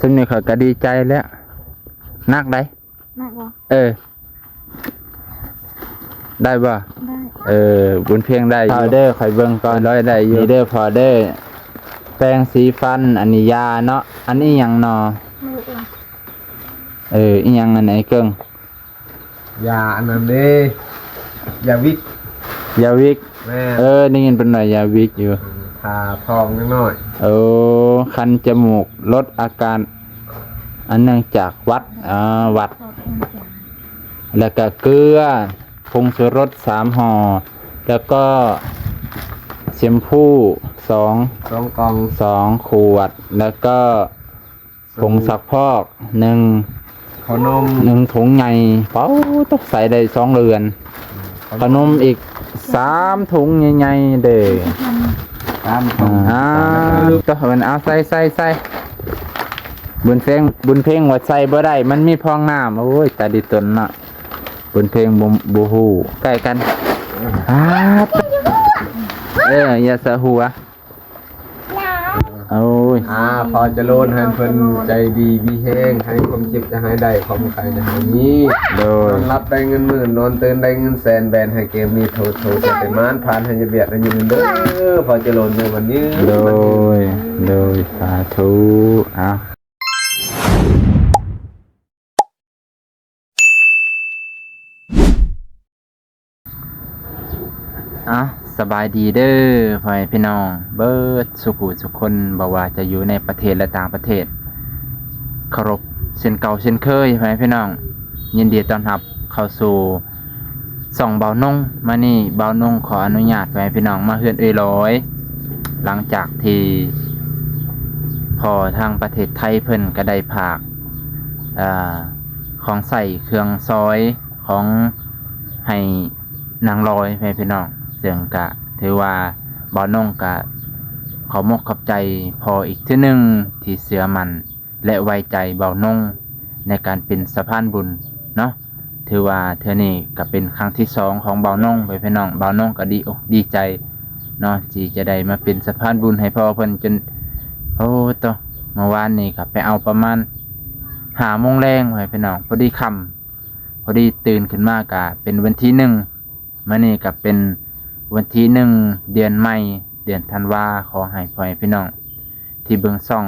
ซึ่งนี่เขาก็ดีใจแล้วนักได้นักบ่ได้บ่ได้บุญเพียงได้อยู่เด้อข่อยเบิ่งก่อนร้อยได้อยู่เด้อพอเด้อแปรงสีฟันอันนี้ยาเนาะอันนี้หยังนออีหยังอันไหนเกิงยาอันนั้นเด้ยาวิกแม่นี่ยินเป็นหน่อยยาวิกอยู่ทาทองนิดหน่อยคันจมูกลดอาการอันเนื่องจากวัดแล้วก็เกลือผงชูรส3 ห่อแล้วก็แชมพู2 กล่อง2 ขวดแล้วก็ผงซักฟอก1ขนม1 ถุงใหญ่ต้องใส่ได้2 เรือนขนมอีก3 ถุงใหญ่ๆเด้อก็มันเอาใส่บุญเพลงว่าใส่บ่ได้มันมีพองน้ำโอ้ยตาดิตนเนาะบุญเพลงบ่ฮู้ใกล้กันอย่าสะหัวโอ้ยพอจะโลนให้เพิ่นใจดีมีแห้งให้ความเจ็บจะหายได้ความใครจะหายนี้นอนรับได้เงินหมื่นนอนตื่นได้เงินแสนแบนให้เกมนี้โทจะเป็นม้านผ่านให้เบียดให้ยืนเด้อพอจะโลนในวันนี้โดยสาธุสบายดีเด้อพ่อแม่พี่น้องเบิดสุขุสุขคนบ่ว่าจะอยู่ในประเทศและต่างประเทศเคารพเช่นเก่าเช่นเคยพ่อแม่พี่น้องยินดีต้อนรับเข้าสู่เบานงมานี่เบานงขออนุญาตพ่อแม่พี่น้องมาเฮือนร้อยหลังจากที่พอทางประเทศไทยเพิ่นก็ได้ภาคของใส่เครื่องซอยของให้นางลอยพ่อแม่พี่น้องเสียงกะถือว่าบ่าวนงกะขอมกขอบใจพออีกทีนึงที่เสือมันและไว้ใจบ่าวนงในการเป็นสะพานบุญเนาะถือว่าเธอนี่ก็เป็นครั้งที่2ของบ่าวนงไปพี่น้องบ่าวนงก็ดีอกดีใจเนาะที่จะได้มาเป็นสะพานบุญให้พ่อเพิ่นจนเมื่อวานนี้ก็ไปเอาประมาณ5 โมงแรงไปพี่น้องพอดีค่ำพอดีตื่นขึ้นมากะเป็นวันที่1มื้อนี้ก็เป็นวันที่1 เดือนใหม่เดือนธันวาขอให้พ่อแม่พี่น้องที่เบิ่งช่อง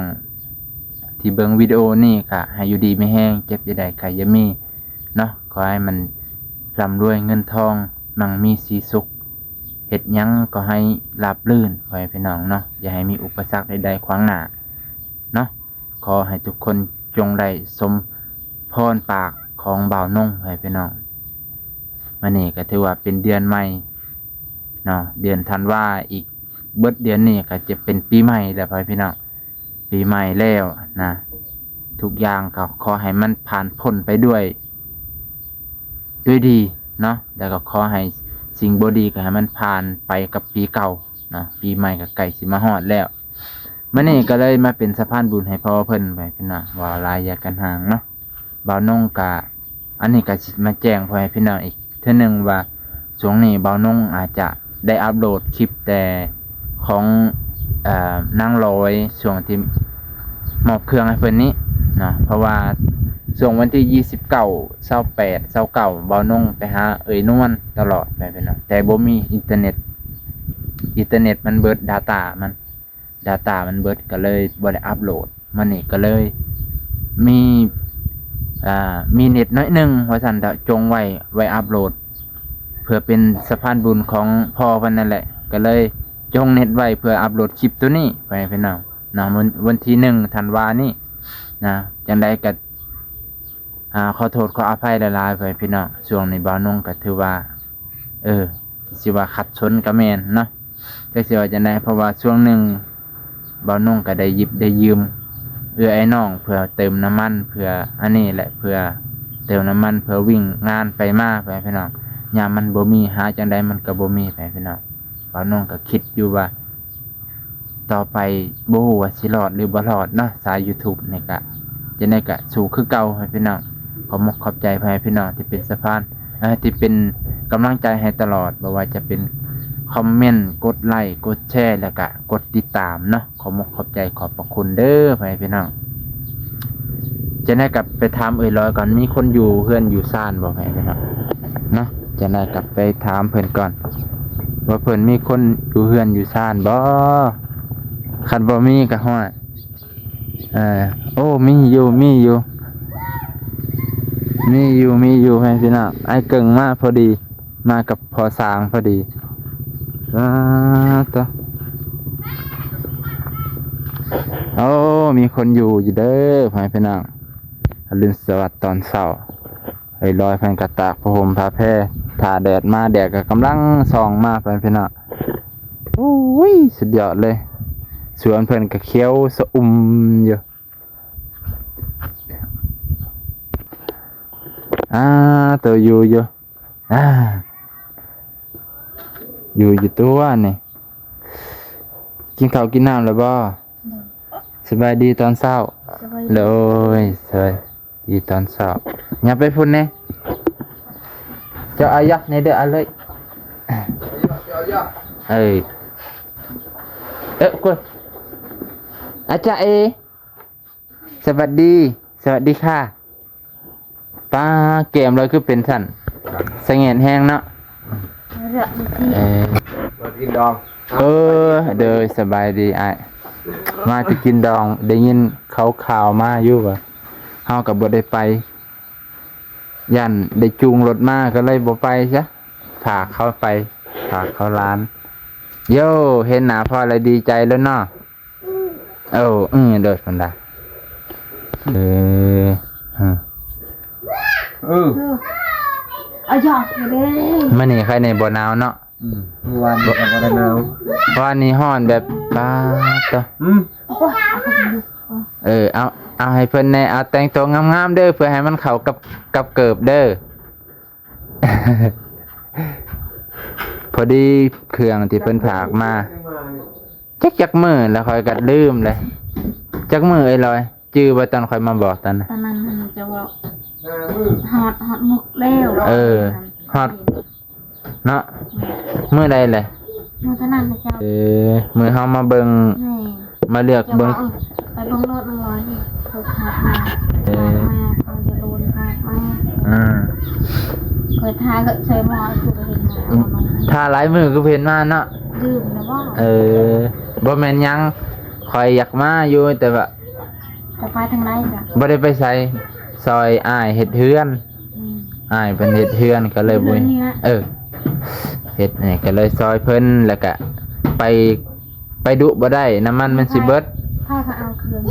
ที่เบิ่งวิดีโอนี่ก็ให้อยู่ดีไม่แห้งเจ็บอย่าได้ไข้อย่ามีเนาะขอให้มันร่ำรวยเงินทองมั่งมีสีสุขเฮ็ดหยังก็ให้ราบรื่นพ่อแม่พี่น้องเนาะอย่าให้มีอุปสรรคใดๆขวางหน้าเนาะขอให้ทุกคนจงได้สมพรปากของบ่าวนงพ่อแม่พี่น้องมื้อนี้ก็ถือว่าเป็นเดือนใหม่เนาะเดือนธันวาอีกเบิดเดือนนี้ก็จะเป็นปีใหม่แล้วพี่น้องปีใหม่แล้วนะทุกอย่างก็ขอให้มันผ่านพ้นไปด้วยดีเนาะแล้วก็ขอให้สิ่งบ่ดีก็ให้มันผ่านไปกับปีเก่านะปีใหม่ก็ใกล้สิมาฮอดแล้วมื้อนี้ก็เลยมาเป็นสะพานบุญให้พ่อเพิ่นไปพี่น้องว่าลายอย่ากันห่างเนาะบ่าวนงก็อันนี้ก็สิมาแจ้งพ่อให้พี่น้องอีกเทื่อนึงว่าช่วงนี้บ่าวนงอาจจะได้อัปโหลดคลิปแต่ของนางลอยช่วงที่มอบเครื่องให้เพิ่นนี้นะเพราะว่าช่วงวันที่29 28 29บ่าวนงไปหานวลตลอดไปพี่น้องแต่บ่มีอินเทอร์เน็ตมันเบิด data มันเบิดก็เลยบ่ได้อัปโหลดมันนี่ก็เลยมีเน็ตน้อยนึงว่าซั่นจงไว้อัปโหลดเพื่อเป็นสะพานบุญของพ่อเพิ่นนั่นแหละก็เลยจงเน็ตไว้เพื่ออัปโหลดคลิปตัวนี้ไปพี่น้องนะวันที่1 ธันวานี้นะจังได๋ก็ขอโทษขออภัยหลายๆไปพี่น้องช่วงนี้บ่าวนงก็ถือว่าสิว่าขัดสนก็แม่นเนาะจักสิว่าจังได๋เพราะว่าช่วงหนึ่งบ่าวนงก็ได้หยิบได้ยืมไอ้น้องเพื่อเติมน้ำมันเพื่ออันนี้แหละเพื่อเติมน้ำมันเพื่อวิ่งงานไปมาไปพี่น้องยามมันบ่มีหาจังได๋มันก็บ่มีไปพี่น้องบ่าวนงก็คิดอยู่ว่าต่อไปบ่ฮู้ว่าสิรอดหรือบ่รอดเนาะสาย YouTube นี่ก็จังได๋ก็สู้คือเก่าให้พี่น้องขอบขอบใจพี่น้องที่เป็นสะพานที่เป็นกำลังใจให้ตลอดบ่ว่าจะเป็นคอมเมนต์กดไลค์กดแชร์แล้วก็กดติดตามเนาะขอบขอบใจขอบพระคุณเด้อพี่น้อง จะได้กลับไปถามเอ้ยร้อยก่อนมีคนอยู่เพื่อนอยู่ซ่านบ่แม่พี่น้องเนาะจะได้กลับไปถามเพิ่นก่อนว่าเพิ่นมีคนอยู่เพื่อนอยู่ซ่านบ่คันบ่มีก็ฮ้อดโอ้มีอยู่แม่พี่น้องไอ้เก่งมากพอดีมากับพอสร้างพอดีตัวโอ้มีคนอยู่เด้อพี่น้องอรุณสวัสดิ์ตอนเช้าไอ้ลอยเพิ่นกระตากผ้าห่มผ้าแพร่ถ่าแดดมาแดดก็กำลังส่องมาพี่น้องโอ้ยสุดยอดเลยสวนเพิ่นก็เขียวสะอุ่มอยู่ตัวอยู่อยู่ตัวนี่กินข้าวกินน้ำแล้วบ่สบายดีตอนเช้าเลยสบายดีตอนเช้าอย่าไปพุ่นแน่เจ้าอายักในเด้ออะไรคุณอาจารย์สวัสดีค่ะป้าเกมเลยคือเป็นสั่นเสงี่ยมแห้งเนาะกินดองเด้อสบายดีไอ้มาจะกินดองได้ยินเขาข่าวมาอยู่ว่าเฮากับบ่ได้ไปยันได้จูงรถมาก็เลยบ่ไปซะพาเขาไปพาเขาร้านโย่เห็นหน้าพ่อเลยดีใจแล้วเนาะเด้อฟันดาเอาหยอกเลย มื้อนี้ใครในบ่หนาวเนาะวันบ่ได้หนาว วันนี้ร้อนแบบป้าตะเอาให้เพิ่นแน่เอาแต่งตัวงามๆเด้อเพื่อให้มันเข้ากับเกิบเด้อ พอดีเครื่องที่เพิ่นฝากมาจักมื้อแล้วค่อยก็ลืมเลยจักมื้อไอ้ลอยจื้อบ่ตอนค่อยมาบอกตอนนั้น ตอนนั้นมันจะว่าฮอดมุกแล้วฮอดเนาะมื้อใดเลย มื้อตอนนั้นเจ้ามื้อเฮามาเบิ่งมาเลือกเบิ่งไปเบิ่งรถร้อยนี่เขาขับมาเขาจะโดนขับมาเคยทาก็ใช้หมอคือเห็นมาทาหลายมื้อคือเห็นมาเนาะดื่มแล้วบ่บ่แม่นหยังข่อยอยากมาอยู่แต่ว่าจะไปทางไหนจ้ะบ่ได้ไปไสซอยอ้ายเฮ็ดเฮือนอ้ายเพิ่นเฮ็ดเฮือนก็เลยบ่เฮ็ดนี่ก็เลยซอยเพิ่นแล้วก็ไปดุบ่ได้น้ำมันสิเบิดถ้าเขาเอาเครื่อง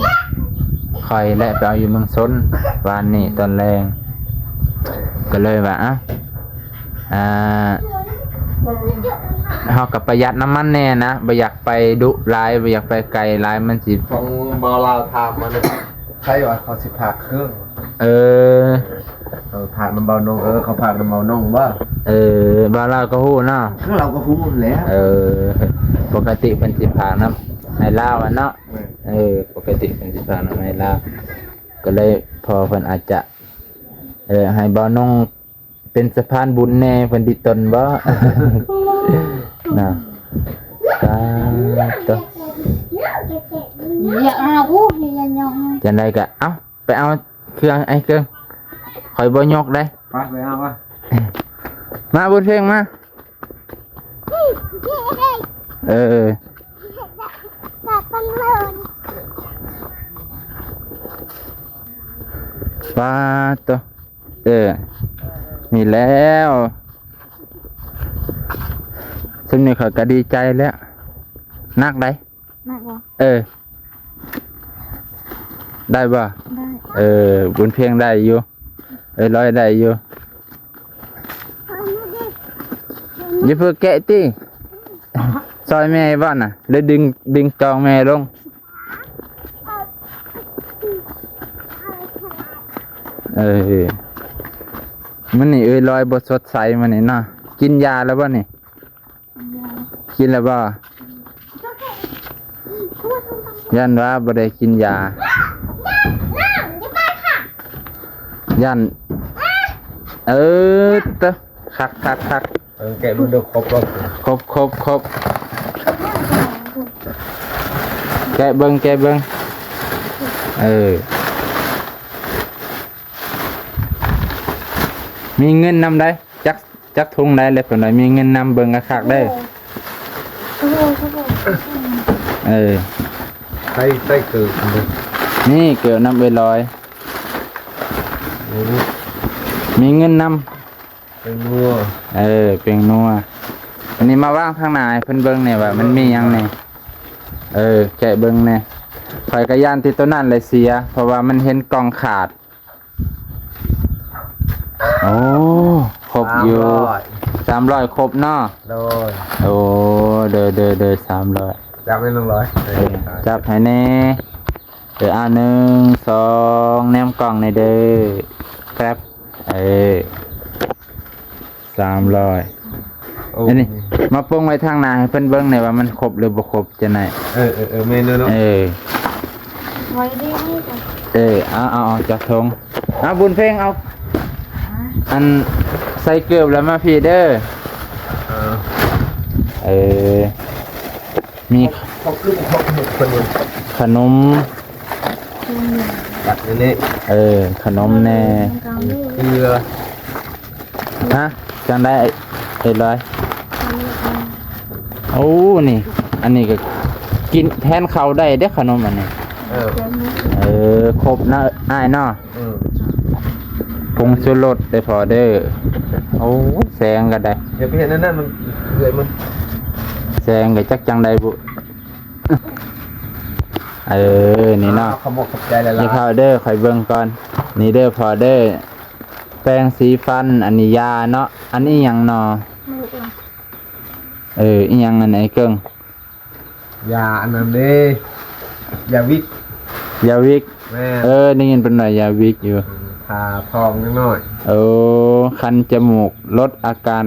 ข่อยและไปเอาอยู่เมืองซนวานนี้ตอนแรงก็เลยว่าเฮาก็ประหยัดน้ำมันแน่นะบ่อยากไปดุหลายบ่อยากไปไกลหลายมันสิของบ่ลาวถามมาใช่ว่าเขาสิพาเครื่องผ่านมันเบาน้องเขาผ่านมันเบาน้องว่าบ้านเราก็ฮู้เนาะคือเราก็ฮู้แล้วปกติเป็นสิพาน้ำในลาวเนาะปกติเป็นสิพาน้ำในลาวก็เลยพอเพิ่นอาจจะให้บ่น้องเป็นสะพานบุญแน่เพิ่นดิตนบ่นะตัวอย่าเอาอย่ายองจังได๋ก็เอ้าไปเอาเครื่องไอ้เครื่องข่อยบ่ยกได้ไปเอาว่ะมาบุญเพ่งมาป้าตัวนี่แล้วซึ่งนี่เขาก็ดีใจแล้วนักได้นักบ่ได้บ่ได้บุญเพียงได้อยู่ร้อยได้อยู่อย่าเพิ่งแกะติซอยแม่บ้านน่ะเลยดึงจองแม่ลงมันนี่ลอยบทสดใสมันนี่เนาะกินยาแล้วบ่นี่กินแล้วบ่ยันว่าบ่ได้กินยายันคักแกะมันดูครบแล้วครบแกะเบิ่ง มีเงินนำได้จักทุงได้เลยเพิ่นว่ามีเงินนำเบิ่งคักๆได้ โอ้โหโอ้โห เออ ใส่เกิดเลย นี่เกี่ยวน้ำเบลอย โอ้ มีเงินน เป็นนัว ำเป็นนัวอันนี้มาว่างทางหน้าให้เพิ่นเบิ่งเนี่ยว่ามันมีหยังเนี่ยแกะเบิ่งเนี่ยข่อยกระยานที่ตัวนั้นเลยเสีย เพราะว่ามันเห็นกล่องขาดโอ้ครบอยู่300ครบเนาะ โดย โอ้เด้อ300 จับไม่ลงร้อย จับให้แน่1 2แนมกล่องในเด้อครับ300 โอ้ อันนี้มาปรุงไว้ทางหน้าให้เพิ่นเบิ่งหน่อยว่ามันครบหรือบ่ครบจะไหน เมนูเนาะ ไว้ดีนี่จ้ะ เอาจักทงบุญเพ่งเอาอันใส่เกลือแล้วมาพี่เด้อมี เขาคือเขาคนนึง ขนม ตัดนี่ ขนมแน่ กลางนี่ เกลือ ฮะจังได้ร้อย ทำนี่ค่ะ โอ้นี่ อันนี้ก็กินแทนข้าวได้เด้อขนมอันนี้ เดี๋ยวนี้ ครบนะอ้ายเนาะ Ừ. ผงชูรสได้พอเด้อโอ้แซงก็ได้ อย่าไปเห็นนั่นมันเกลือมัน แซงก็จักจังได้บุนี่เนาะ ขมกขบใจละ นี่พาวเดอร์ข่อยเบิ่งก่อนนี่เด้อพาวเดอร์แปรงสีฟันอันนี้ยาเนาะอันนี้หยังเนาะ ไม่รู้อ่ะ อีหยังอันไหนเกิง ยาอันนั้นเด้ยาวิก ยาวิก แม่ ได้ยินเป็นหน่อยยาวิกอยู่ ทาทองนิดหน่อย คันจมูกลดอาการ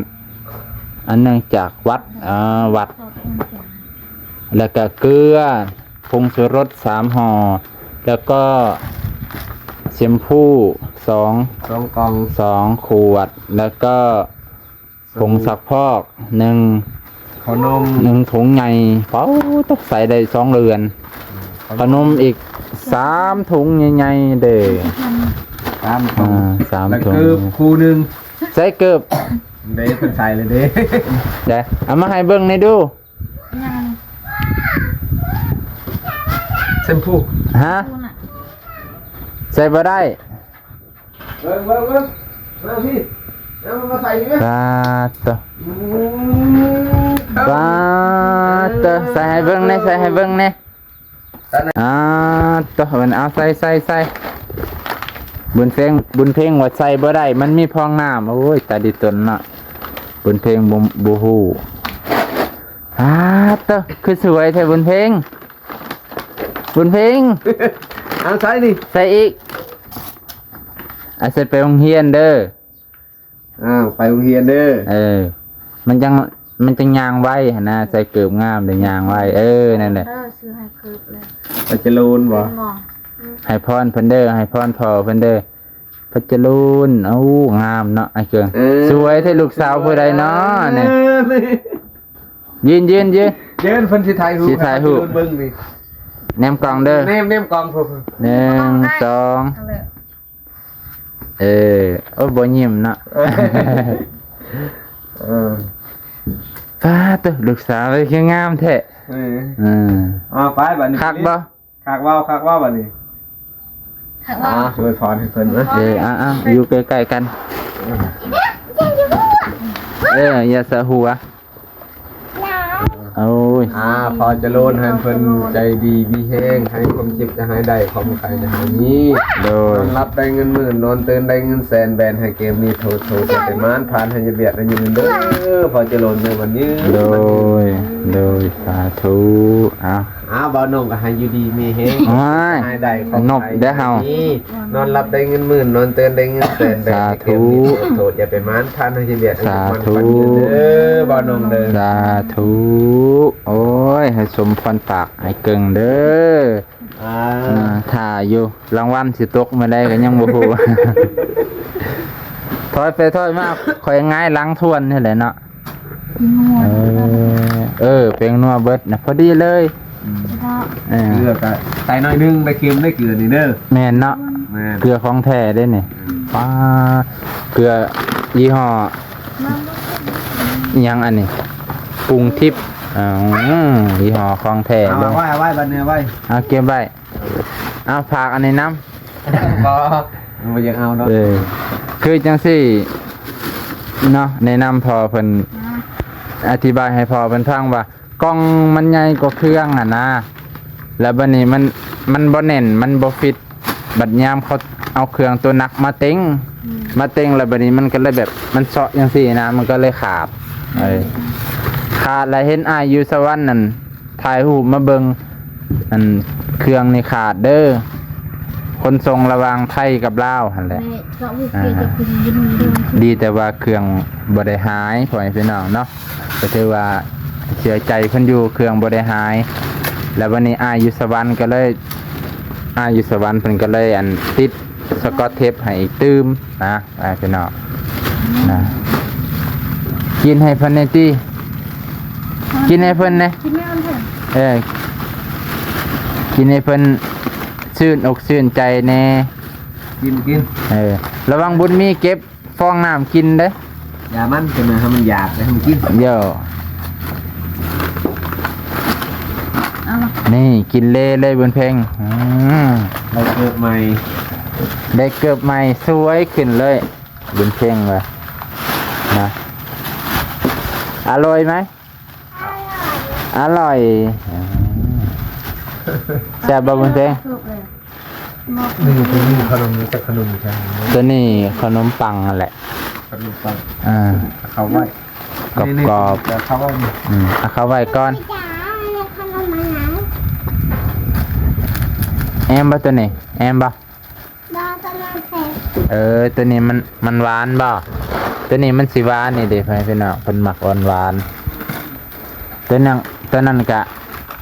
อันเนื่องจากวัดขอบคุณจ้ะ แล้วก็เกลือผงชูรส3ห่อแล้วก็แชมพู2 สองกล่อง 2ขวด แล้วก็ผงซักพอก1 ขนม ถุงใหญ่เป้าต้องใส่ได้2เรือนขนมอีก3ถุงใหญ่ๆเด้อ ตามถุง 3 แล้ว ถุง คือคู่หนึ่ง ใส่เกือบ เด้เป็นใส่เลยเด้ เดี๋ยวเอามาให้เบิ่งในอยดู ยัง เซมพู ฮะ คุณอ่ะ ใส่บ่ได้ เบิ้งมาพี่เอามาใส่ไหม ปาตะปาตะใส่ให้เบิ่งในอยใส่ให้เบิ่งในอยตะมันเอาใส่บุญเพลงว่าใส่บ่ได้มันมีพองน้ำโอ้ยตาดิตนเนาะบุญเพลงบ่ฮู้ตะคือสวยแท้บุญเพลง เอาใส่นี่ ใส่อีกใส่ไปโรงเรียนเด้อ ไปโรงเรียนเด้อ มันจังยางไว้หั่นนะใส่เกือบงามได้ยางไว้นั่นแหละ ซื้อให้คืบเลย มันจะลูนบ่ เป็นหมอ ให้พรเพิ่นเด้อให้พรพ่อเพิ่นเด้อพระเจรูนงามเนาะไอ้เกิงสวยแท้ลูกสาวผู้ใดเนาะนี่ยืน เยินเพิ่นสิถ่ายรูป สิถ่ายรูป เบิ่งนี่ แนมกล่องเด้อ เนมกองเพิ่น 1 2 เอาเลย บ่ยิ้มเนาะฟ้าตะลูกสาวเลยคืองามแท้ไปบัดนี้ คักบ่ คักว่าบัดนี้ ถักว่า ช่วยพรให้เพิ่นนะ อยู่ใกล้ๆกันอย่าสะหัวโอ้ย พอจะโลนให้เพิ่นใจดีมีแห้งให้ความเจ็บจะหายได้ความใครจะหายนี้ โด นอย นรับได้เงินหมื่นนอนตื่นได้เงินแสนแบนให้เกมนี้โทจะเป็นมานผ่านให้จะเบียดให้ยืนเด้อพอจะโลนในวันนี้ โดยสาธุบ่าวน้องก็ให้อยู่ดีมีแห้ง หายได้ของ นบได้เฮาน อนรับได้เงินหมื่นนอนตื่นได้เงินแสนแบนให้เกมนี้โทอย่าไปมานผ่านให้จะเบียดให้มันปันยืนเด้อบ่าวน้องเด้อ สาธุโอ้ยให้สมพรปากให้เกิงเด้อถ่าอยู่รางวัลสิตกมาได้ก็ยังบ่ฮู้ ถอยไปถอยมาข่อยง่ายล้างทวนนี่แหละเนาะ นัว เป็นนัวเบิดนะพอดีเลย แล้ว เกลือก็ใส่หน่อยนึงได้เค็มได้เกลือนี่เด้อ แม่นเนาะ แม่น เกลือของแท้ได้นี่ ป้าเกลือยี่ห้อ มาบ่ อิหยังอันนี้ปรุงทิพย์ยี่ห้อของแท้ เอา เด้อ ไว้บัดนี้ไว้ เอาเก็บไว้เอาฝากอันนี้น้ บ่บ่อยากเอาเนาะ คือจังซี่เนาะแนะนำพอเพิ่น อธิบายให้พอเพิ่นฟังว่ากล้องมันใหญ่กว่าเครื่องอ่ะนะแล้วบัดนี้มันบ่แน่นมันบ่ฟิตบัดยามเขาเอาเครื่องตัวหนักมาเต็งแล้วบัดนี้มันก็เลยแบบมันเซาะจังซี่นะมันก็เลยขาดขาดแล้วเห็นอ้ายอยู่สวรรค์นั่นถ่ายรูปมาเบิ่งอันเครื่องนี่ขาดเด้อคนทรงระหวางไทยกับลาวหั่นแหละ แม่ก็บ่เคยจะกินยินดี ดีแต่ว่าเครื่องบ่ได้หายพ่อแม่พี่น้องเนาะก็ถือว่าเสียใจเพิ่นอยู่เครื่องบ่ได้หาย แล้ววันนี้อ้ายอยู่สวรรค์ก็เลยอ้ายอยู่สวรรค์เพิ่นก็เลยอันติดสกอตเทปให้อีกตืมนะอ้ายพี่น้องนะกินให้เพิ่นแน่ติกินให้เพิ่นแน่ กินไม่เอาเถอะ กินให้เพิ่นชื่นอกชื่นใจแน่ กิน ระวังบุญมีเก็บฟองน้ำกินเด้ อย่ามันจะมาให้มันอยากให้มันกิน เดี๋ยว เอามา นี่กินเล่เลยบนเพลง เราเกิดใหม่ ได้เกือบใหม่สวยขึ้นเลยบนเพลงเลยนะอร่อยไหมอร่อยแซ่บบ่บนเพลง ถูกเลยหมด นี่ขนมนี่จะขนมใช่ไหม ตัวนี้ขนมปังนั่นแหละ ขนมปัง อ่า เขาไว้ กรอบๆ แต่เขาไว้นี่ เอาเข้าไว้ก่อน จ๋าเนี่ยขนมมาไหน แอมบ่ตัวนี้แอมบ่ บ้าตะลอนแสบ ตัวนี้มันหวานบ่ตัวนี้มันสิหวานนี่เด้พี่น้องเพิ่นมักหวานๆตัวนั้นกะ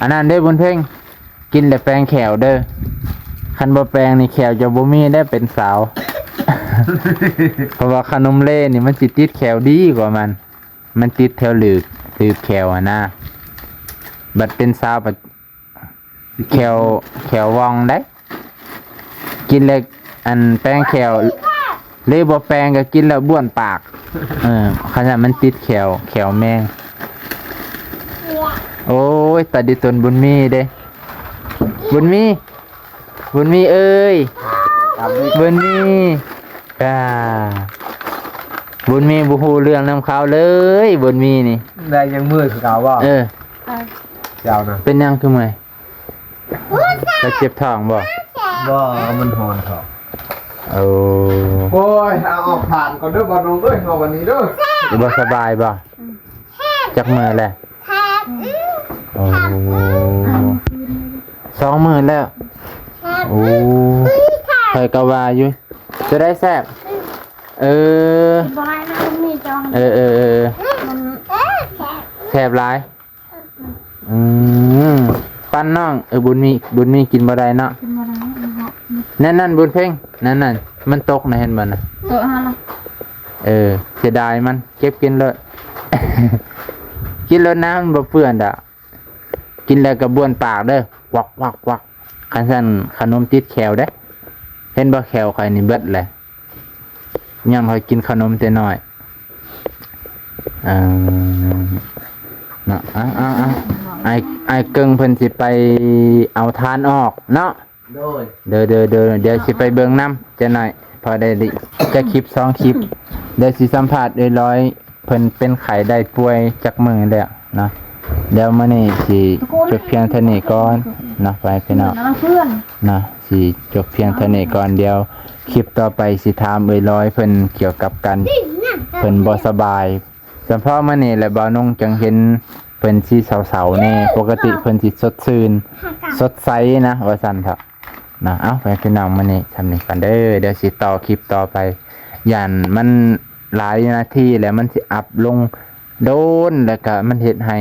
อันนั้นเด้บนเพลงกินแต่แปรงแขวเด้อคันบ่แปรงนี่แขวจะบ่มีได้เป็นสาว เพราะว่าขนมเล่นี่มันสิติดแขวดีกว่ามันติดแถวหลืกแขวอะนะบัดเป็นสาวบัดแขววองได้กินแล้วอันแป้งแขวเล่บ่แปรงก็กินแล้วบ้วนปากขนาดมันติดแขวแมงโอ้ยตาดิตนบุญมีเด้บุญมีเอ้ย ตามด้วย บุญมีบุญมีบ่ฮู้เรื่องนำเขาเลยบุญมีนี่ ได้ยังมืดคือเก่าว่า เออ เจ้านะ เป็นยังคือไงจะเจ็บท้องบ่ บ่มันหอนเขา โอ้ โอ้ยเอาออกผ่านก่อนเด้อบอลน้องเด้อเอาวันนี้เด้อ บ่สบายบ่จักมื้อแหละโอ้2 มื้อแล้วโอ้เคยก็ว่าอยู่จะได้แซ่บเออ บ่ได้นะมันมีจอง มันแสบ แซ่บหลายปั้นน้องบุญมีกินบ่ได้เนาะ กินบ่ได้มันเหาะ นั่นบุญเพ่งนั่นมันตกนะเห็นบ่น่ะ ตัวฮะล่ะ เสียดายมันเก็บกินเลย กินแล้วน้ำมันบ่เปื้อนดอกกินแล้วก็บ้วนปากเด้อวักคันซั่นขนมติดแขวเด้เห็นบ่แขวข่อยนี่เบิดแหละย้อนข่อยกินขนมแต่น้อยเนาะไอ้เกิงเพิ่นสิไปเอาทานออกเนาะ โดย เดี๋ยวสิไปเบิ่งน้ำจะหน่อยพอได้จะคลิป2 คลิปเดี๋ยวสิสัมภาษณ์ร้อยๆเพิ่นเป็นไข้ได้ป่วยจักมื้อแล้วเนาะเดี๋ยวมื้อนี้สิจบเพียงเท่านี้ก่อนเนาะไปพี่น้อง แล้วเพื่อน นะสิจบเพียงเท่านี้ก่อนเดียวคลิปต่อไปสิถามร้อยเพิ่นเกี่ยวกับกันเพิ่นบ่สบายสัมภาษณ์มื้อนี้แหละบ่าวนงจังเห็นเพิ่นสิเศร้าๆแน่ปกติเพิ่นสิสดชื่นสดใสนะว่าซั่นเถาะนะเอ้าไปพี่น้องมื้อนี้ทำนี่กันเด้อเดี๋ยวสิต่อคลิปต่อไปย่านมันหลายนาทีแล้วมันสิอัพลงโดนแล้วก็มันเฮ็ดให้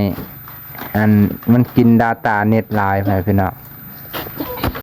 มันกิน data เน็ตหลายไปพี่น้อง